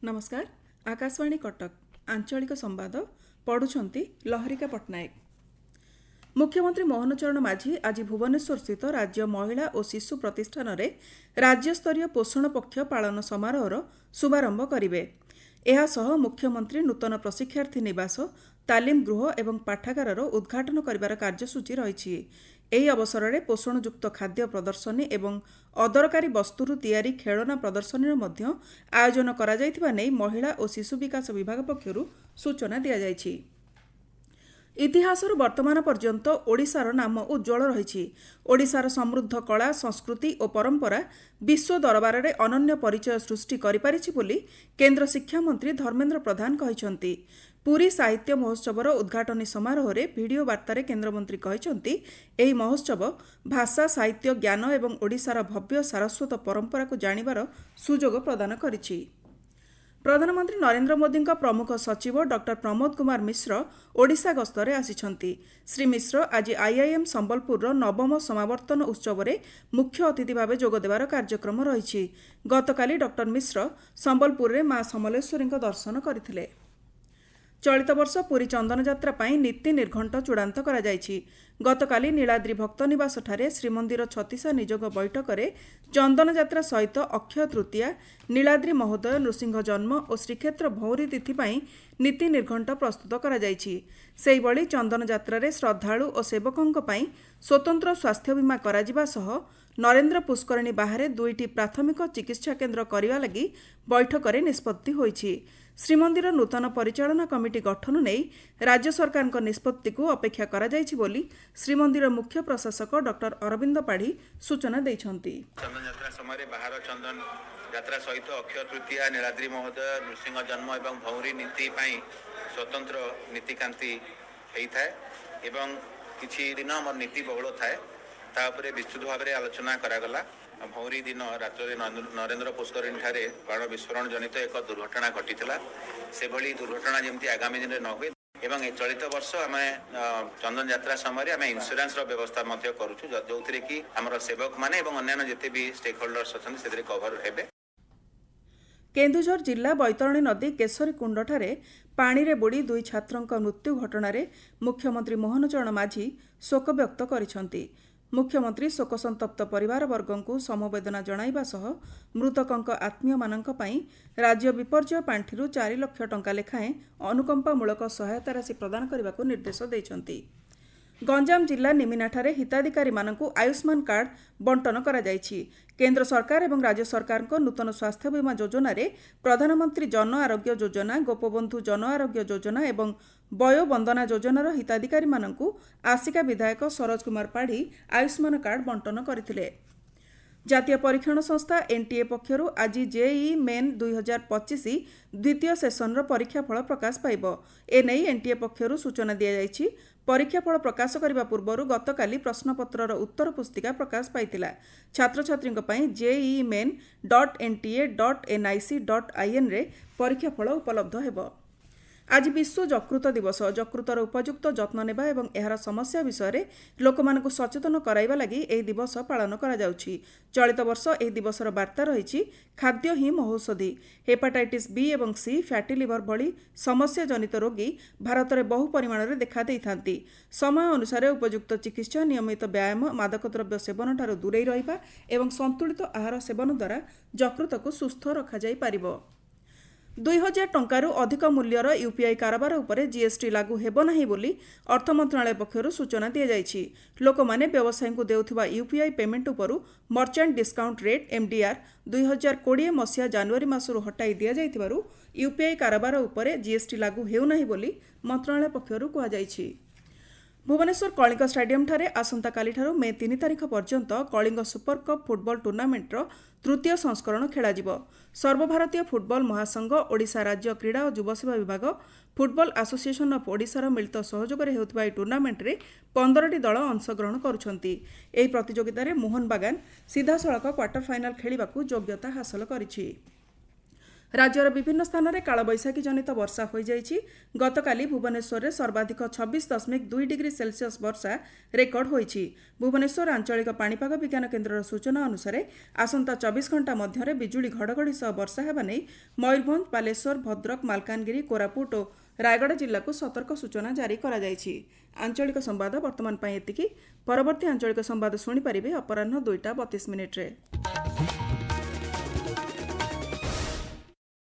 नमस्कार। आकाशवाणी कटक आंचलिक संवाद पढ़ुछंती लहरिका पट्टनायक। मुख्यमंत्री मोहन चरण माझी आज भुवनेश्वर स्थित राज्य महिला और शिशु प्रतिष्ठान रे राज्यस्तरीय पोषण पक्ष पालन समारोह शुभारंभ करेंगे। एहासह मुख्यमंत्री नूतन प्रशिक्षार्थी निवास तालीम गृह एवं पाठागार उद्घाटन करिवार कार्यसूची रही। ଏହି ଅବସରରେ ପୋଷଣଯୁକ୍ତ ଖାଦ୍ୟ ପ୍ରଦର୍ଶନୀ ଏବଂ ଅଦରକାରୀ ବସ୍ତୁରୁ ତିଆରି ଖେଳନା ପ୍ରଦର୍ଶନୀର ମଧ୍ୟ ଆୟୋଜନ କରାଯାଇଥିବା ନେଇ ମହିଳା ଓ ଶିଶୁ ବିକାଶ ବିଭାଗ ପକ୍ଷରୁ ସୂଚନା ଦିଆଯାଇଛି। ଇତିହାସରୁ ବର୍ତ୍ତମାନ ପର୍ଯ୍ୟନ୍ତ ଓଡ଼ିଶାର ନାମ ଉଜ୍ଜ୍ୱଳ ରହିଛି। ଓଡ଼ିଶାର ସମୃଦ୍ଧ କଳା ସଂସ୍କୃତି ଓ ପରମ୍ପରା ବିଶ୍ୱ ଦରବାରରେ ଅନନ୍ୟ ପରିଚୟ ସୃଷ୍ଟି କରିପାରିଛି ବୋଲି କେନ୍ଦ୍ର ଶିକ୍ଷାମନ୍ତ୍ରୀ ଧର୍ମେନ୍ଦ୍ର ପ୍ରଧାନ କହିଛନ୍ତି। ପୁରୀ ସାହିତ୍ୟ ମହୋତ୍ସବର ଉଦ୍ଘାଟନୀ ସମାରୋହରେ ଭିଡ଼ିଓ ବାର୍ତ୍ତାରେ କେନ୍ଦ୍ରମନ୍ତ୍ରୀ କହିଛନ୍ତି, ଏହି ମହୋତ୍ସବ ଭାଷା ସାହିତ୍ୟ ଜ୍ଞାନ ଏବଂ ଓଡ଼ିଶାର ଭବ୍ୟ ସାରସ୍ୱତ ପରମ୍ପରାକୁ ଜାଣିବାର ସୁଯୋଗ ପ୍ରଦାନ କରିଛି। ପ୍ରଧାନମନ୍ତ୍ରୀ ନରେନ୍ଦ୍ର ମୋଦିଙ୍କ ପ୍ରମୁଖ ସଚିବ ଡକ୍ଟର ପ୍ରମୋଦ କୁମାର ମିଶ୍ର ଓଡ଼ିଶା ଗସ୍ତରେ ଆସିଛନ୍ତି। ଶ୍ରୀ ମିଶ୍ର ଆଜି ଆଇଆଇଏମ୍ ସମ୍ବଲପୁରର ନବମ ସମାବର୍ତ୍ତନ ଉତ୍ସବରେ ମୁଖ୍ୟ ଅତିଥି ଭାବେ ଯୋଗଦେବାର କାର୍ଯ୍ୟକ୍ରମ ରହିଛି। ଗତକାଲି ଡକ୍ଟର ମିଶ୍ର ସମ୍ବଲପୁରରେ ମା ସମଲେଶ୍ୱରୀଙ୍କ ଦର୍ଶନ କରିଥିଲେ। ଚଳିତ ବର୍ଷ ପୁରୀ ଚନ୍ଦନ ଯାତ୍ରା ପାଇଁ ନୀତି ନିର୍ଘଣ୍ଟ ଚୂଡ଼ାନ୍ତ କରାଯାଇଛି। ଗତକାଲି ନୀଳାଦ୍ରି ଭକ୍ତନିବାସଠାରେ ଶ୍ରୀମନ୍ଦିର ଛତିଶା ନିଯୋଗ ବୈଠକରେ ଚନ୍ଦନ ଯାତ୍ରା ସହିତ ଅକ୍ଷୟ ତୃତୀୟା, ନୀଳାଦ୍ରି ମହୋଦୟ, ନୃସିଂହ ଜନ୍ମ ଓ ଶ୍ରୀକ୍ଷେତ୍ର ଭଉଁରୀ ତିଥି ପାଇଁ ନୀତି ନିର୍ଘଣ୍ଟ ପ୍ରସ୍ତୁତ କରାଯାଇଛି। ସେହିଭଳି ଚନ୍ଦନ ଯାତ୍ରାରେ ଶ୍ରଦ୍ଧାଳୁ ଓ ସେବକଙ୍କ ପାଇଁ ସ୍ୱତନ୍ତ୍ର ସ୍ୱାସ୍ଥ୍ୟ ବୀମା କରାଯିବା ସହ ନରେନ୍ଦ୍ର ପୁଷ୍କରିଣୀ ବାହାରେ 2ଟି ପ୍ରାଥମିକ ଚିକିତ୍ସା କେନ୍ଦ୍ର କରିବା ଲାଗି ବୈଠକରେ ନିଷ୍ପତ୍ତି ହୋଇଛି। ଶ୍ରୀମନ୍ଦିର ନୂତନ ପରିଚାଳନା କମିଟି ଗଠନ ନେଇ ରାଜ୍ୟ ସରକାରଙ୍କ ନିଷ୍ପତ୍ତିକୁ ଅପେକ୍ଷା କରାଯାଇଛି ବୋଲି ଶ୍ରୀମନ୍ଦିର ମୁଖ୍ୟ ପ୍ରଶାସକ ଡକ୍ଟର ଅରବିନ୍ଦ ପାଢ଼ୀ ସୂଚନା ଦେଇଛନ୍ତି। ଚନ୍ଦନ ଯାତ୍ରା ସମୟରେ ବାହାର ଚନ୍ଦନ ଯାତ୍ରା ସହିତ ଅକ୍ଷୟ ତୃତୀୟା, ନୀଳାଦ୍ରି ମହୋଦୟ, ନୃସିଂହ ଜନ୍ମ ଏବଂ ଭଉଁରୀ ନୀତି ପାଇଁ ସ୍ୱତନ୍ତ୍ର ନୀତିକାନ୍ତି ହୋଇଥାଏ ଏବଂ କିଛି ଦିନ ଆମର ନୀତି ବହୁଳ ଥାଏ। ତା ଉପରେ ବିସ୍ତୃତ ଭାବରେ ଆଲୋଚନା କରାଗଲା। ଭଉଁରୀ ଦିନ ରାତ୍ରରେ ନରେନ୍ଦ୍ର ପୁଷ୍କରିଣୀଠାରେ ବାଣ ବିସ୍ଫୋରଣ ଜନିତ ଏକ ଦୁର୍ଘଟଣା ଘଟିଥିଲା। ସେଭଳି ଦୁର୍ଘଟଣା ଯେମିତି ଆଗାମୀ ଦିନରେ ନ ହୁଏ ଏବଂ ଏ ଚଳିତ ବର୍ଷ ଆମେ ଚନ୍ଦନ ଯାତ୍ରା ସମୟରେ ଆମେ ଇନ୍ସୁରାନ୍ସର ବ୍ୟବସ୍ଥା ମଧ୍ୟ କରୁଛୁ, ଯେଉଁଥିରେ କି ଆମର ସେବକମାନେ ଏବଂ ଅନ୍ୟାନ୍ୟ ଯେତେ ବି ଷ୍ଟେକ୍ ହୋଲ୍ଡର୍ସ ଅଛନ୍ତି ସେଥିରେ କଭର ହେବେ। କେନ୍ଦୁଝର ଜିଲ୍ଲା ବୈତରଣୀ ନଦୀ କେଶରୀ କୁଣ୍ଡଠାରେ ପାଣିରେ ବୁଡ଼ି 2 ଛାତ୍ରଙ୍କ ମୃତ୍ୟୁ ଘଟଣାରେ ମୁଖ୍ୟମନ୍ତ୍ରୀ ମୋହନ ଚରଣ ମାଝୀ ଶୋକ ବ୍ୟକ୍ତ କରିଛନ୍ତି। ମୁଖ୍ୟମନ୍ତ୍ରୀ ଶୋକସନ୍ତପ୍ତ ପରିବାରବର୍ଗଙ୍କୁ ସମବେଦନା ଜଣାଇବା ସହ ମୃତକଙ୍କ ଆତ୍ମୀୟମାନଙ୍କ ପାଇଁ ରାଜ୍ୟ ବିପର୍ଯ୍ୟୟ ପାଣ୍ଠିରୁ 4 ଲକ୍ଷ ଟଙ୍କା ଲେଖାଏଁ ଅନୁକମ୍ପାମୂଳକ ସହାୟତା ରାଶି ପ୍ରଦାନ କରିବାକୁ ନିର୍ଦ୍ଦେଶ ଦେଇଛନ୍ତି। ଗଞ୍ଜାମ ଜିଲ୍ଲା ନିମିନାଠାରେ ହିତାଧିକାରୀମାନଙ୍କୁ ଆୟୁଷ୍ମାନ କାର୍ଡ ବଣ୍ଟନ କରାଯାଇଛି। କେନ୍ଦ୍ର ସରକାର ଏବଂ ରାଜ୍ୟ ସରକାରଙ୍କ ନୂତନ ସ୍ୱାସ୍ଥ୍ୟ ବୀମା ଯୋଜନାରେ ପ୍ରଧାନମନ୍ତ୍ରୀ ଜନ ଆରୋଗ୍ୟ ଯୋଜନା, ଗୋପବନ୍ଧୁ ଜନ ଆରୋଗ୍ୟ ଯୋଜନା ଏବଂ ବୟୋବନ୍ଦନା ଯୋଜନାର ହିତାଧିକାରୀମାନଙ୍କୁ ଆସିକା ବିଧାୟକ ସରୋଜ କୁମାର ପାଢ଼ୀ ଆୟୁଷ୍ମାନ କାର୍ଡ ବଣ୍ଟନ କରିଥିଲେ। ଜାତୀୟ ପରୀକ୍ଷଣ ସଂସ୍ଥା ଏନ୍ଟିଏ ପକ୍ଷରୁ ଆଜି ଜେଇଇ ମେନ୍ 2025 ଦ୍ୱିତୀୟ ସେସନର ପରୀକ୍ଷାଫଳ ପ୍ରକାଶ ପାଇବ। ଏନେଇ ଏନ୍ଟିଏ ପକ୍ଷରୁ ସୂଚନା ଦିଆଯାଇଛି। ପରୀକ୍ଷାଫଳ ପ୍ରକାଶ କରିବା ପୂର୍ବରୁ ଗତକାଲି ପ୍ରଶ୍ନପତ୍ରର ଉତ୍ତର ପୁସ୍ତିକା ପ୍ରକାଶ ପାଇଥିଲା। ଛାତ୍ରଛାତ୍ରୀଙ୍କ ପାଇଁ jeimen.nta.nic.in ରେ ପରୀକ୍ଷାଫଳ ଉପଲବ୍ଧ ହେବ। ଆଜି ବିଶ୍ୱ ଯକୃତ ଦିବସ। ଯକୃତର ଉପଯୁକ୍ତ ଯତ୍ନ ନେବା ଏବଂ ଏହାର ସମସ୍ୟା ବିଷୟରେ ଲୋକମାନଙ୍କୁ ସଚେତନ କରାଇବା ଲାଗି ଏହି ଦିବସ ପାଳନ କରାଯାଉଛି। ଚଳିତ ବର୍ଷ ଏହି ଦିବସର ବାର୍ତ୍ତା ରହିଛି, ଖାଦ୍ୟ ହିଁ ମହୌଷଧି। ହେପାଟାଇଟିସ୍ ବି ଏବଂ ସି, ଫ୍ୟାଟି ଲିଭର ଭଳି ସମସ୍ୟା ଜନିତ ରୋଗୀ ଭାରତରେ ବହୁ ପରିମାଣରେ ଦେଖାଦେଇଥାନ୍ତି। ସମୟ ଅନୁସାରେ ଉପଯୁକ୍ତ ଚିକିତ୍ସା, ନିୟମିତ ବ୍ୟାୟାମ, ମାଦକଦ୍ରବ୍ୟ ସେବନଠାରୁ ଦୂରେଇ ରହିବା ଏବଂ ସନ୍ତୁଳିତ ଆହାର ସେବନ ଦ୍ୱାରା ଯକୃତକୁ ସୁସ୍ଥ ରଖାଯାଇପାରିବ। 2000 ଟଙ୍କାରୁ ଅଧିକ ମୂଲ୍ୟର ୟୁପିଆଇ କାରବାର ଉପରେ ଜିଏସ୍ଟି ଲାଗୁ ହେବ ନାହିଁ ବୋଲି ଅର୍ଥ ମନ୍ତ୍ରଣାଳୟ ପକ୍ଷରୁ ସୂଚନା ଦିଆଯାଇଛି। ଲୋକମାନେ ବ୍ୟବସାୟୀଙ୍କୁ ଦେଉଥିବା ୟୁପିଆଇ ପେମେଣ୍ଟ ଉପରୁ ମର୍ଚାଣ୍ଟ ଡିସ୍କାଉଣ୍ଟ ରେଟ୍ MDR 2020 ମସିହା ଜାନୁଆରୀ ମାସରୁ ହଟାଇ ଦିଆଯାଇଥିବାରୁ ୟୁପିଆଇ କାରବାର ଉପରେ ଜିଏସ୍ଟି ଲାଗୁ ହେଉନାହିଁ ବୋଲି ମନ୍ତ୍ରଣାଳୟ ପକ୍ଷରୁ କୁହାଯାଇଛି। ଭୁବନେଶ୍ୱର କଳିଙ୍ଗ ଷ୍ଟାଡିୟମଠାରେ ଆସନ୍ତାକାଲିଠାରୁ ମେ 3 ତାରିଖ ପର୍ଯ୍ୟନ୍ତ କଳିଙ୍ଗ ସୁପର କପ୍ ଫୁଟବଲ ଟୁର୍ଣ୍ଣାମେଣ୍ଟର ତୃତୀୟ ସଂସ୍କରଣ ଖେଳାଯିବ। ସର୍ବଭାରତୀୟ ଫୁଟବଲ ମହାସଂଘ, ଓଡ଼ିଶା ରାଜ୍ୟ କ୍ରୀଡ଼ା ଓ ଯୁବସେବା ବିଭାଗ, ଫୁଟବଲ ଆସୋସିଏସନ ଅଫ୍ ଓଡ଼ିଶାର ମିଳିତ ସହଯୋଗରେ ହେଉଥିବା ଏହି ଟୁର୍ଣ୍ଣାମେଣ୍ଟରେ 15ଟି ଦଳ ଅଂଶଗ୍ରହଣ କରୁଛନ୍ତି। ଏହି ପ୍ରତିଯୋଗିତାରେ ମୋହନ ବାଗାନ ସିଧାସଳଖ କ୍ୱାର୍ଟର ଫାଇନାଲ ଖେଳିବାକୁ ଯୋଗ୍ୟତା ହାସଲ କରିଛି। ରାଜ୍ୟର ବିଭିନ୍ନ ସ୍ଥାନରେ କାଳବୈଶାଖୀ ଜନିତ ବର୍ଷା ହୋଇଯାଇଛି। ଗତକାଲି ଭୁବନେଶ୍ୱରରେ ସର୍ବାଧିକ 26.2 ଡିଗ୍ରୀ ସେଲ୍ସିୟସ୍ ବର୍ଷା ରେକର୍ଡ ହୋଇଛି। ଭୁବନେଶ୍ୱର ଆଞ୍ଚଳିକ ପାଣିପାଗ ବିଜ୍ଞାନ କେନ୍ଦ୍ରର ସୂଚନା ଅନୁସାରେ ଆସନ୍ତା 24 ଘଣ୍ଟା ମଧ୍ୟରେ ବିଜୁଳି ଘଡ଼ଘଡ଼ି ସହ ବର୍ଷା ହେବା ନେଇ ମୟୂରଭଞ୍ଜ, ବାଲେଶ୍ୱର, ଭଦ୍ରକ, ମାଲକାନଗିରି, କୋରାପୁଟ ଓ ରାୟଗଡ଼ା ଜିଲ୍ଲାକୁ ସତର୍କ ସୂଚନା ଜାରି କରାଯାଇଛି। ଆଞ୍ଚଳିକ ସମ୍ବାଦ ବର୍ତ୍ତମାନ ପାଇଁ ଏତିକି। ପରବର୍ତ୍ତୀ ଆଞ୍ଚଳିକ ସମ୍ବାଦ ଶୁଣିପାରିବେ ଅପରାହ୍ନ 2ଟା 32 ମିନିଟ୍ରେ।